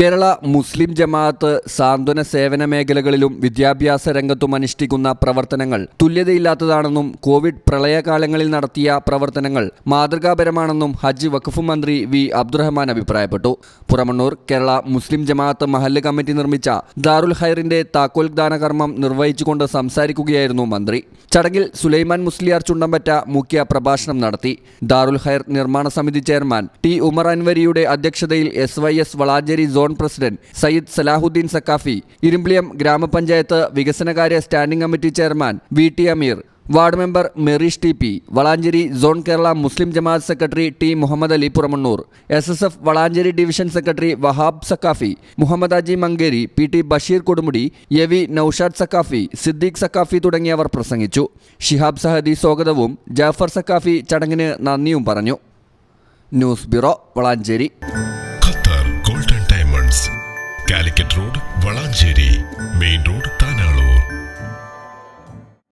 കേരള മുസ്ലിം ജമാഅത്ത് സാന്ത്വന സേവന മേഖലകളിലും വിദ്യാഭ്യാസ രംഗത്തും അനുഷ്ഠിക്കുന്ന പ്രവർത്തനങ്ങൾ തുല്യതയില്ലാത്തതാണെന്നും കോവിഡ് പ്രളയകാലങ്ങളിൽ നടത്തിയ പ്രവർത്തനങ്ങൾ മാതൃകാപരമാണെന്നും ഹജ്ജ് വഖഫ് മന്ത്രി വി അബ്ദുറഹ്മാൻ അഭിപ്രായപ്പെട്ടു. പുറമണ്ണൂർ കേരള മുസ്ലിം ജമാഅത്ത് മഹല്ല് കമ്മിറ്റി നിർമ്മിച്ച ദാറുൽ ഖൈറിന്റെ താക്കോൽദാന കർമ്മം നിർവഹിച്ചുകൊണ്ട് സംസാരിക്കുകയായിരുന്നു മന്ത്രി. ചടങ്ങിൽ സുലൈമാൻ മുസ്ലിയാർ ചുണ്ടമ്പറ്റ മുഖ്യ പ്രഭാഷണം നടത്തി. ദാറുൽ ഖൈർ നിർമ്മാണ സമിതി ചെയർമാൻ ടി ഉമർ അൻവരിയുടെ അധ്യക്ഷതയിൽ SYS Valanchery zone president Sayyid Salahuddin Saqafi, Irimbiliyam ഗ്രാമപഞ്ചായത്ത് വികസനകാര്യ standing committee chairman VT Ameer, ward member Merish TP, Valanchery zone Kerala Muslim Jamaat secretary T Muhammad Ali Puramannur, SSF Valanchery division secretary Wahab Saqafi, Muhammad Aji Mankeri, PT Basheer Kodumudi, AV Naushad Saqafi, Siddique Saqafi തുടങ്ങിയവർ പ്രസംഗിച്ചു. ഷിഹാബ് സഹദി സ്വാഗതവും ജാഫർ സക്കാഫി ചടങ്ങിന് നന്ദിയും പറഞ്ഞു. News bureau, Valanchery. Calicut road, Valanchery.